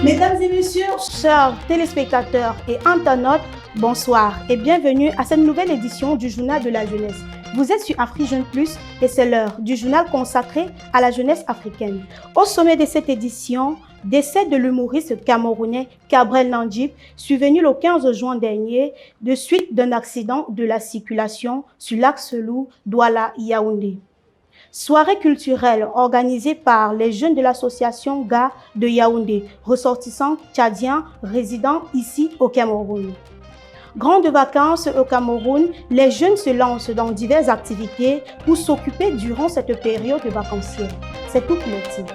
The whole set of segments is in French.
Mesdames et messieurs, chers téléspectateurs et internautes, bonsoir et bienvenue à cette nouvelle édition du Journal de la Jeunesse. Vous êtes sur AfriJeune Plus et c'est l'heure du journal consacré à la jeunesse africaine. Au sommet de cette édition, décès de l'humoriste camerounais Cabrel Nandjip, survenu le 15 juin dernier de suite d'un accident de la circulation sur l'axe Lou Douala-Yaoundé. Soirée culturelle organisée par les jeunes de l'association GA de Yaoundé, ressortissants tchadiens résidant ici au Cameroun. Grandes vacances au Cameroun, les jeunes se lancent dans diverses activités pour s'occuper durant cette période vacancière. C'est tout pour le titre.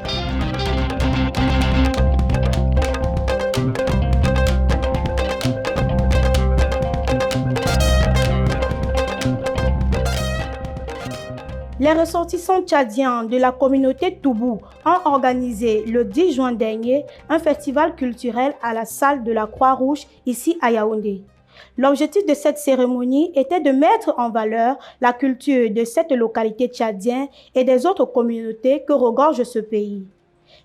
Les ressortissants tchadiens de la communauté Toubou ont organisé le 10 juin dernier un festival culturel à la salle de la Croix-Rouge ici à Yaoundé. L'objectif de cette cérémonie était de mettre en valeur la culture de cette localité tchadienne et des autres communautés que regorge ce pays.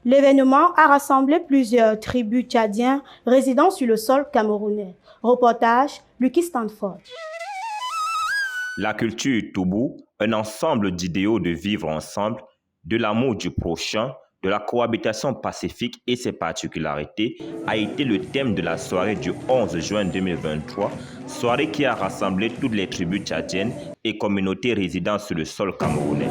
L'événement a rassemblé plusieurs tribus tchadiens résidant sur le sol camerounais. Reportage, Lucky Stanford. La culture Toubou, un ensemble d'idéaux de vivre ensemble, de l'amour du prochain, de la cohabitation pacifique et ses particularités, a été le thème de la soirée du 11 juin 2023, soirée qui a rassemblé toutes les tribus tchadiennes et communautés résidant sur le sol camerounais.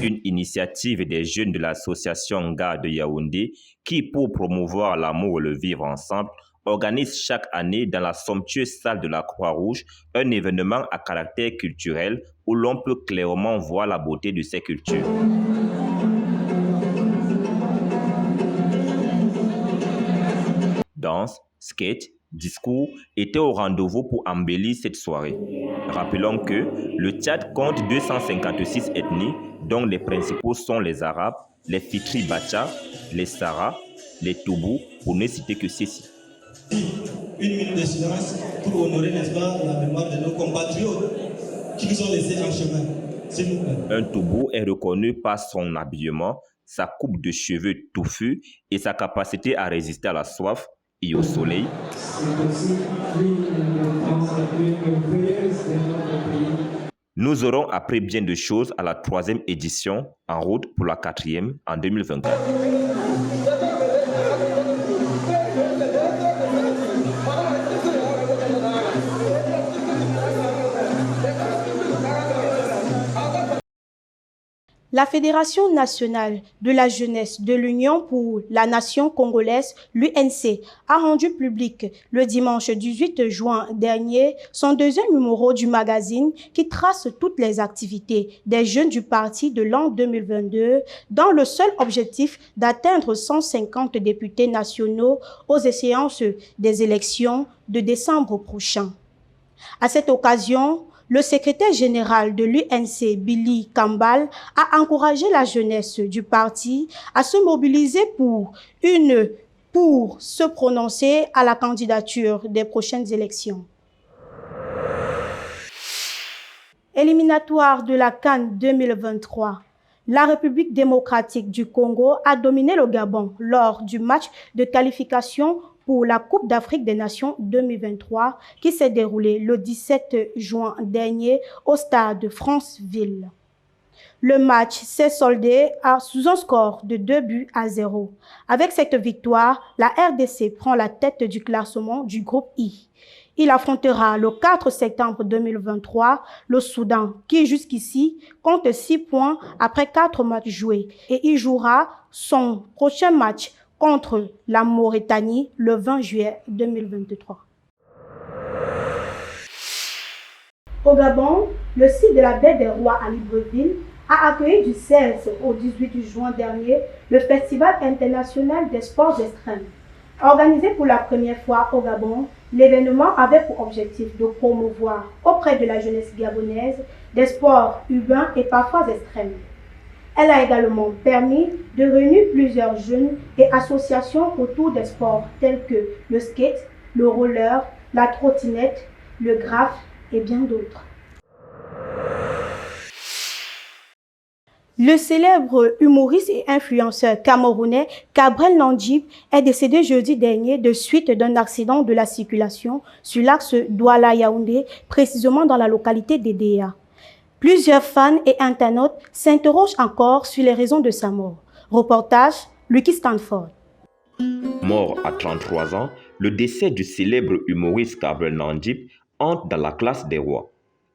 Une initiative des jeunes de l'association GA de Yaoundé qui, pour promouvoir l'amour et le vivre ensemble, organise chaque année dans la somptueuse salle de la Croix-Rouge un événement à caractère culturel où l'on peut clairement voir la beauté de ces cultures. Danse, skate, discours étaient au rendez-vous pour embellir cette soirée. Rappelons que le Tchad compte 256 ethnies, dont les principaux sont les Arabes, les Fitri Bacha, les Sara, les Toubou, pour ne citer que ceux-ci. Une minute de silence pour honorer, n'est-ce pas, la mémoire de nos compatriotes qui sont laissés en chemin. S'il vous plaît. Un Toubou est reconnu par son habillement, sa coupe de cheveux touffue et sa capacité à résister à la soif et au soleil. Nous aurons appris bien de choses à la 3e édition, en route pour la 4e en 2024. La Fédération nationale de la jeunesse de l'Union pour la nation congolaise, l'UNC, a rendu public le dimanche 18 juin dernier son 2e numéro du magazine qui trace toutes les activités des jeunes du parti de l'an 2022 dans le seul objectif d'atteindre 150 députés nationaux aux échéances des élections de décembre prochain. À cette occasion, le secrétaire général de l'UNC, Billy Kambal, a encouragé la jeunesse du parti à se mobiliser pour se prononcer à la candidature des prochaines élections. Éliminatoire de la CAN 2023. La République démocratique du Congo a dominé le Gabon lors du match de qualification pour la Coupe d'Afrique des Nations 2023 qui s'est déroulée le 17 juin dernier au stade Franceville. Le match s'est soldé sous un score de 2-0. Avec cette victoire, la RDC prend la tête du classement du groupe I. Il affrontera le 4 septembre 2023 le Soudan qui jusqu'ici compte 6 points après 4 matchs joués et il jouera son prochain match contre la Mauritanie le 20 juillet 2023. Au Gabon, le site de la baie des Rois à Libreville a accueilli du 16 au 18 juin dernier le Festival international des sports extrêmes. Organisé pour la première fois au Gabon, l'événement avait pour objectif de promouvoir auprès de la jeunesse gabonaise des sports urbains et parfois extrêmes. Elle a également permis de réunir plusieurs jeunes et associations autour des sports tels que le skate, le roller, la trottinette, le graphe et bien d'autres. Le célèbre humoriste et influenceur camerounais Gabriel Nandjib est décédé jeudi dernier de suite d'un accident de la circulation sur l'axe Douala-Yaoundé, précisément dans la localité d'Edea. Plusieurs fans et internautes s'interrogent encore sur les raisons de sa mort. Reportage, Lucky Stanford. Mort à 33 ans, le décès du célèbre humoriste Gabriel Nandjib entre dans la classe des rois.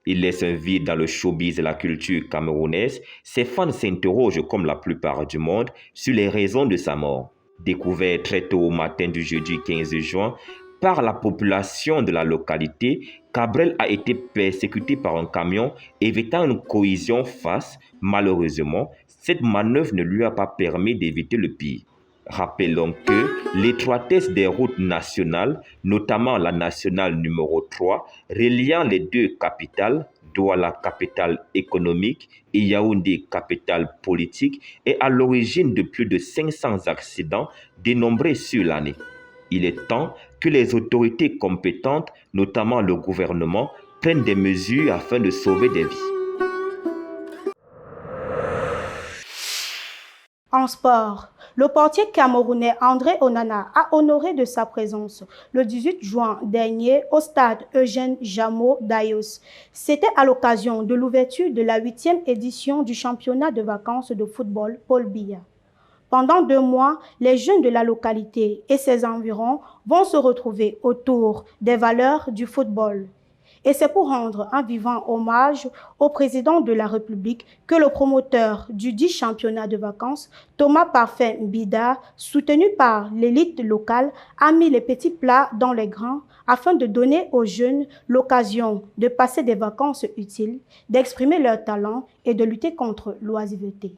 Il laisse un vide dans le showbiz et la culture camerounaise. Ses fans s'interrogent, comme la plupart du monde, sur les raisons de sa mort. Découvert très tôt au matin du jeudi 15 juin par la population de la localité, Gabriel a été persécuté par un camion, évitant une collision face. Malheureusement, cette manœuvre ne lui a pas permis d'éviter le pire. Rappelons que l'étroitesse des routes nationales, notamment la nationale numéro 3, reliant les deux capitales, Douala, capitale économique, et Yaoundé, capitale politique, est à l'origine de plus de 500 accidents dénombrés sur l'année. Il est temps que les autorités compétentes, notamment le gouvernement, prennent des mesures afin de sauver des vies. En sport, le portier camerounais André Onana a honoré de sa présence le 18 juin dernier au stade Eugène Jameau d'Ayos. C'était à l'occasion de l'ouverture de la 8e édition du championnat de vacances de football Paul Biya. Pendant 2 mois, les jeunes de la localité et ses environs vont se retrouver autour des valeurs du football. Et c'est pour rendre un vivant hommage au président de la République que le promoteur du dit championnat de vacances, Thomas Parfait Mbida, soutenu par l'élite locale, a mis les petits plats dans les grands afin de donner aux jeunes l'occasion de passer des vacances utiles, d'exprimer leurs talents et de lutter contre l'oisiveté.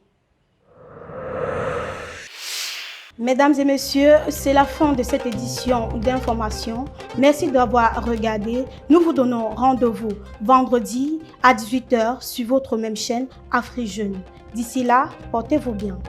Mesdames et messieurs, c'est la fin de cette édition d'information. Merci d'avoir regardé. Nous vous donnons rendez-vous vendredi à 18 h sur votre même chaîne AfriJeune. D'ici là, portez-vous bien.